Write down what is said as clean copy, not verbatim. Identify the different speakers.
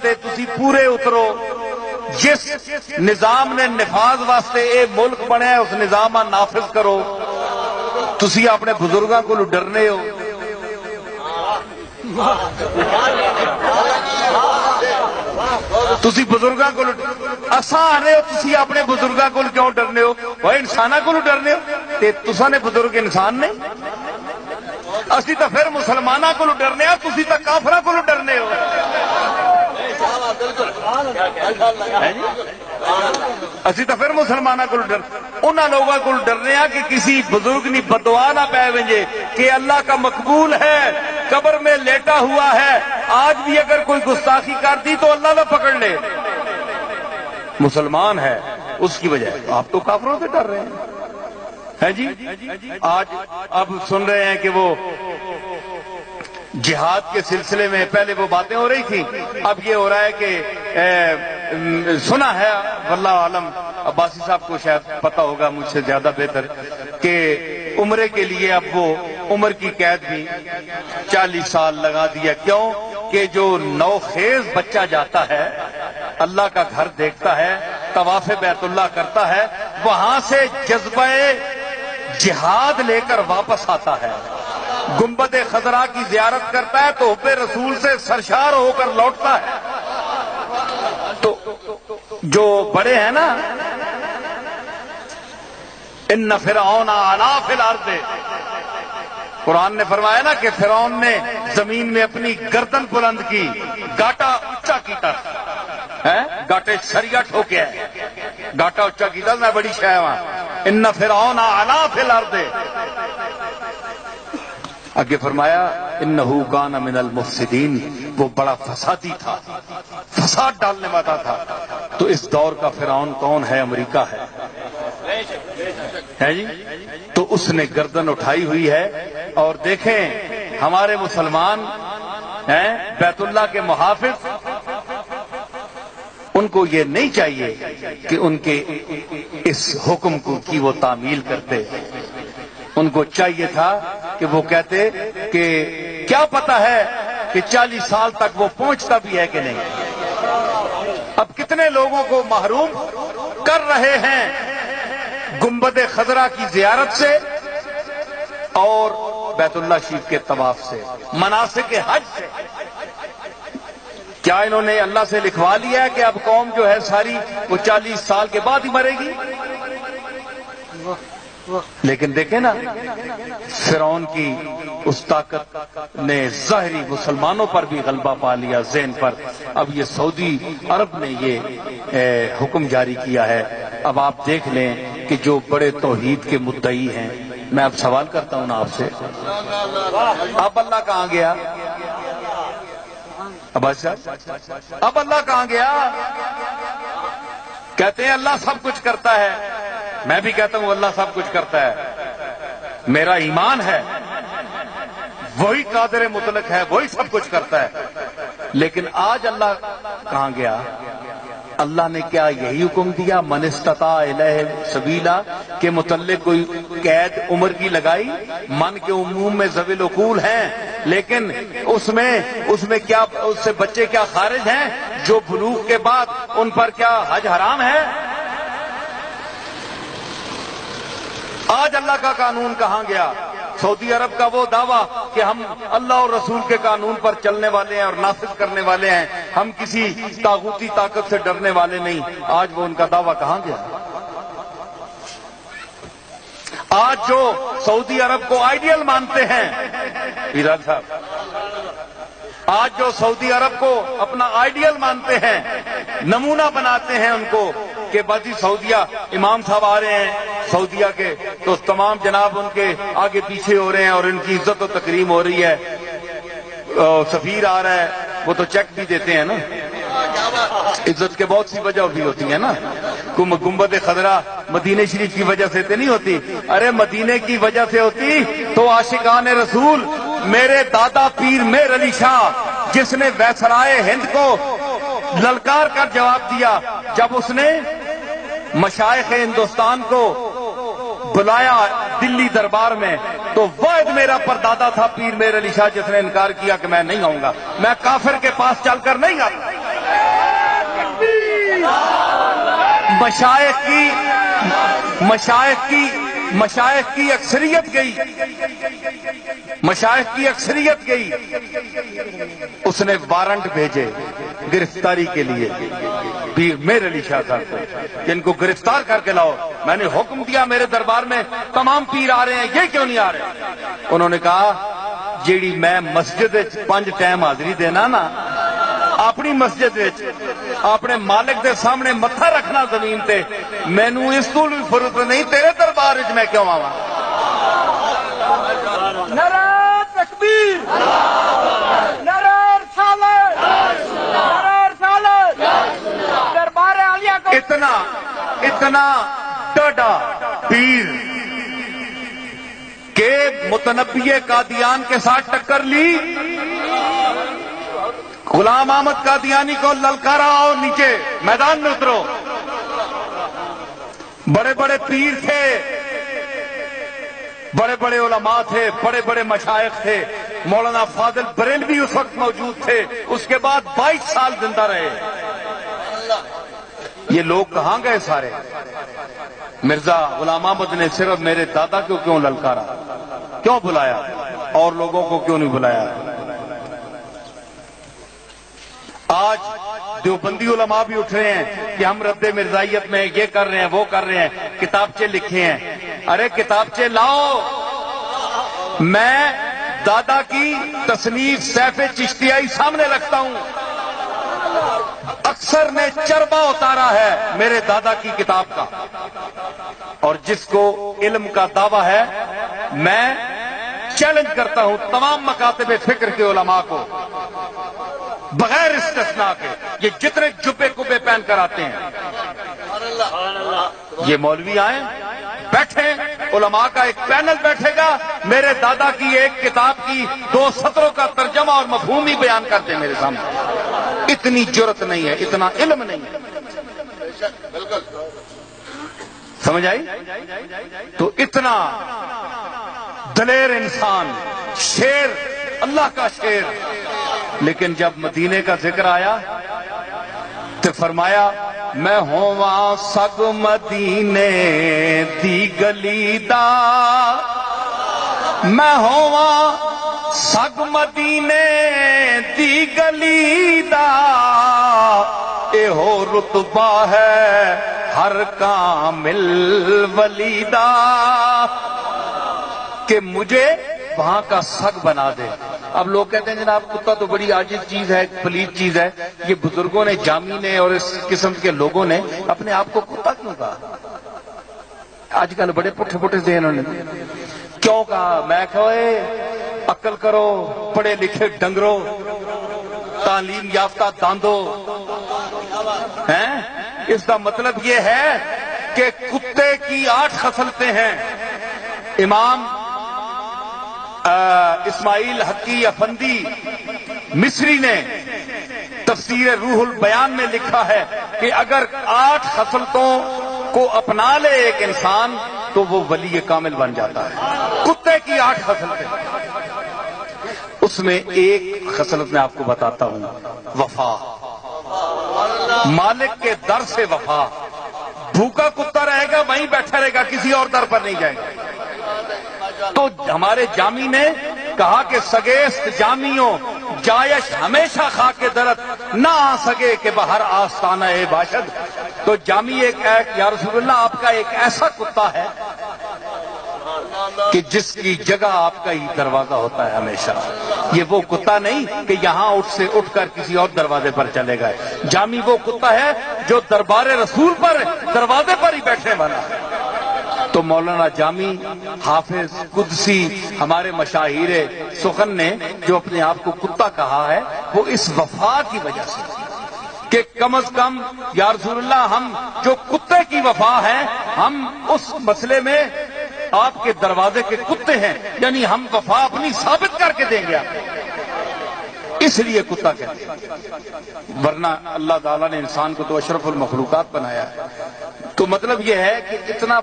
Speaker 1: تے تسی پورے اترو. جس نظام نے نفاذ واسطے اے ملک بنیا اس نظام نافذ کرو. تسی اپنے بزرگاں کو ڈرنے ہو. تسی بزرگاں کو اساں آنے ہو, تسی اپنے بزرگاں کو کیوں ڈرنے ہو؟ وہ انساناں کو ڈرنے ہو تے تساں نے بزرگ انسان نے. اسی تو پھر مسلماناں کو ڈرنے ہو, تسی تو کافراں کو ڈرنے ہو. اسی تو پھر مسلمانوں کو ڈر انہاں لوگوں کو ڈرنے ہیں کہ کسی بزرگ نے بدعا نہ پہ ونجے کہ اللہ کا مقبول ہے, قبر میں لیٹا ہوا ہے, آج بھی اگر کوئی گستاخی کر دی تو اللہ نہ پکڑ لے. مسلمان ہے اس کی وجہ. آپ تو کافروں سے ڈر رہے ہیں جی. آج اب سن رہے ہیں کہ وہ جہاد کے سلسلے میں پہلے وہ باتیں ہو رہی تھی, اب یہ ہو رہا ہے کہ سنا ہے واللہ عالم, عباسی صاحب کو شاید پتہ ہوگا مجھ سے زیادہ بہتر, کہ عمرے کے لیے اب وہ عمر کی قید بھی 40 سال لگا دیا. کیوں کہ جو نوخیز بچہ جاتا ہے, اللہ کا گھر دیکھتا ہے, طواف بیت اللہ کرتا ہے, وہاں سے جذبہ جہاد لے کر واپس آتا ہے, گنبد خضرا کی زیارت کرتا ہے تو حب رسول سے سرشار ہو کر لوٹتا ہے. تو جو بڑے ہیں نا, ان فرعون علا فی الارض, قرآن نے فرمایا نا کہ فرعون نے زمین میں اپنی گردن بلند کی, گاٹا اونچا کیتا ہے, گاٹے شریعہ ٹھوکیا ہے, گاٹا اونچا کیتا, میں بڑی شے ہاں. ان فرعون علا فی الارض, آگے فرمایا انہو کان من المفسدین, وہ بڑا فسادی تھا, فساد ڈالنے والا تھا. تو اس دور کا فرعون کون ہے؟ امریکہ ہے جی. تو اس نے گردن اٹھائی ہوئی ہے. اور دیکھیں ہمارے مسلمان ہیں بیت اللہ کے محافظ, ان کو یہ نہیں چاہیے کہ ان کے اس حکم کی وہ تعمیل کرتے. ان کو چاہیے تھا کہ وہ کہتے کہ کیا پتا ہے کہ 40 سال تک وہ پہنچتا بھی ہے کہ نہیں. اب کتنے لوگوں کو محروم کر رہے ہیں گنبد خضرا کی زیارت سے اور بیت اللہ شریف کے طواف سے, مناسک حج سے. کیا انہوں نے اللہ سے لکھوا لیا ہے کہ اب قوم جو ہے ساری وہ 40 سال کے بعد ہی مرے گی؟ لیکن دیکھیں نا فرعون کی اس طاقت نے ظاہری مسلمانوں پر بھی غلبہ پا لیا, ذہن پر. اب یہ سعودی عرب نے یہ حکم جاری کیا ہے. اب آپ دیکھ لیں کہ جو بڑے توحید کے مدعی ہیں, میں اب سوال کرتا ہوں نا آپ سے, اب اللہ کہاں گیا؟ اب اللہ کہاں گیا؟ کہتے ہیں اللہ سب کچھ کرتا ہے. میں بھی کہتا ہوں اللہ سب کچھ کرتا ہے, میرا ایمان ہے وہی قادر مطلق ہے, وہی سب کچھ کرتا ہے. لیکن آج اللہ کہاں گیا؟ اللہ نے کیا یہی حکم دیا من استطاع الیہ سبیلا کے متعلق کوئی قید عمر کی لگائی؟ من کے عموم میں ذوی العقول ہیں, لیکن اس میں کیا اس سے بچے کیا خارج ہیں جو بلوغ کے بعد ان پر کیا حج حرام ہے؟ آج اللہ کا قانون کہاں گیا؟ سعودی عرب کا وہ دعویٰ کہ ہم اللہ اور رسول کے قانون پر چلنے والے ہیں اور نافذ کرنے والے ہیں, ہم کسی طاغوتی طاقت سے ڈرنے والے نہیں, آج وہ ان کا دعویٰ کہاں گیا؟ آج جو سعودی عرب کو آئیڈیل مانتے ہیں ایران صاحب, آج جو سعودی عرب کو اپنا آئیڈیل مانتے ہیں, نمونہ بناتے ہیں ان کو کہ باجی سعودیہ امام صاحب آ رہے ہیں سعودیہ کے تو تمام جناب ان کے آگے پیچھے ہو رہے ہیں اور ان کی عزت و تکریم ہو رہی ہے. سفیر آ رہا ہے وہ تو چیک بھی دیتے ہیں نا, عزت کے بہت سی وجہ بھی ہوتی ہیں نا. گنبد خضرا مدینہ شریف کی وجہ سے تو نہیں ہوتی, ارے مدینے کی وجہ سے ہوتی تو عاشقان رسول میرے دادا پیر میر علی شاہ جس نے ویسرائے ہند کو للکار کر جواب دیا جب اس نے مشائخ ہندوستان کو بلایا دلی دربار میں, تو واحد میرا پردادا تھا پیر میر علی شاہ جس نے انکار کیا کہ میں نہیں آؤں گا, میں کافر کے پاس چل کر نہیں آتا. مشائخ کی اکثریت گئی، مشائخ کی اکثریت گئی، اس نے وارنٹ بھیجے گرفتاری کے لیے پیر میر علی شاہ صاحب کو، جن کو گرفتار کر کے لاؤ۔ میں نے حکم دیا میرے دربار میں تمام پیر آ رہے ہیں، یہ کیوں نہیں آ رہے؟ انہوں نے کہا جیڑی میں مسجد 5 ٹائم حاضری دینا نا، اپنی مسجد اپنے مالک دے سامنے متھا رکھنا زمین تے، مینوں اس تو بھی فرصت نہیں، تیرے دربار وچ میں کیوں آواں؟
Speaker 2: نعرہ تکبیر، نعرہ رسالت، نعرہ رسالت، دربار عالیہ کو
Speaker 1: اتنا ڈاڈا پیر کہ متنبی قادیان کے ساتھ ٹکر لی، غلام احمد قادیانی کو للکارا، آؤ نیچے میدان میں اترو۔ بڑے بڑے پیر تھے، بڑے بڑے علماء تھے، بڑے بڑے مشائخ تھے، مولانا فاضل بریلوی اس وقت موجود تھے، اس کے بعد 22 سال زندہ رہے۔ یہ لوگ کہاں گئے سارے؟ مرزا غلام احمد نے صرف میرے دادا کو کیوں للکارا، کیوں بلایا، اور لوگوں کو کیوں نہیں بلایا؟ آج دیوبندی علماء بھی اٹھ رہے ہیں کہ ہم رد مرزائیت میں یہ کر رہے ہیں، وہ کر رہے ہیں، کتابچے لکھے ہیں۔ ارے کتابچے لاؤ، میں دادا کی تصنیف سیف چشتیائی سامنے رکھتا ہوں، اکثر نے چربا اتارا ہے میرے دادا کی کتاب کا، اور جس کو علم کا دعویٰ ہے میں چیلنج کرتا ہوں تمام مکاتب فکر کے علماء کو بغیر استثناء کے، یہ جتنے جبے کبے پہن کر آتے ہیں، یہ مولوی آئیں بیٹھیں، علماء کا ایک پینل بیٹھے گا، میرے دادا کی ایک کتاب کی 2 سطروں کا ترجمہ اور مفہوم ہی بیان کرتے میرے سامنے۔ اتنی جرت نہیں ہے، اتنا علم نہیں ہے، سمجھ آئی؟ تو اتنا دلیر انسان، شیر، اللہ کا شیر، لیکن جب مدینے کا ذکر آیا تو فرمایا میں ہوں سگ مدینے دی گلی دا، میں ہوں سگ مدینے دی گلی دا، اے ہو رتبہ ہے ہر کامل ولی دا، کہ مجھے وہاں کا سگ بنا دے۔ اب لوگ کہتے ہیں جناب کتا تو بڑی عاجز چیز ہے، پلیت چیز ہے، یہ بزرگوں نے، جامی نے اور اس قسم کے لوگوں نے اپنے آپ کو کتا کیوں کہا؟ آج کل بڑے پٹھے پٹھے سے انہوں نے کیوں کہا؟ میں کہے عقل کرو، پڑھے لکھے ڈنگرو، تعلیم یافتہ داندو ہیں۔ اس کا مطلب یہ ہے کہ کتے کی 8 خصلتیں ہیں۔ امام اسماعیل حقی افندی مصری نے تفسیر روح البیان میں لکھا ہے کہ اگر 8 خصلتوں کو اپنا لے ایک انسان تو وہ ولی کامل بن جاتا ہے۔ کتے کی 8 خصلتیں، اس میں ایک خصلت میں آپ کو بتاتا ہوں، وفا، مالک کے در سے وفا۔ بھوکا کتا رہے گا وہیں بیٹھا رہے گا، کسی اور در پر نہیں جائے گا۔ تو ہمارے جامی نے کہا کہ سگیست جامیوں جایش ہمیشہ خاک درت، نہ آ سکے کہ بہر آستانہ اے باشد۔ تو جامی ایک یا رسول اللہ آپ کا ایک ایسا کتا ہے کہ جس کی جگہ آپ کا ہی دروازہ ہوتا ہے ہمیشہ، یہ وہ کتا نہیں کہ یہاں سے اٹھ کر کسی اور دروازے پر چلے گئے۔ جامی وہ کتا ہے جو دربار رسول پر دروازے پر ہی بیٹھنے والا ہے۔ تو مولانا جامی، حافظ، قدسی، ہمارے مشاہیر سخن نے جو اپنے آپ کو کتا کہا ہے وہ اس وفا کی وجہ سے کہ کم از کم یا رسول اللہ ہم جو کتے کی وفا ہے ہم اس مسئلے میں آپ کے دروازے کے کتے ہیں، یعنی ہم وفا اپنی ثابت کر کے دیں گے آپ کو، اس لیے کتا کہتے ہیں۔ ورنہ اللہ تعالیٰ نے انسان کو تو اشرف المخلوقات بنایا ہے۔ تو مطلب یہ ہے کہ اتنا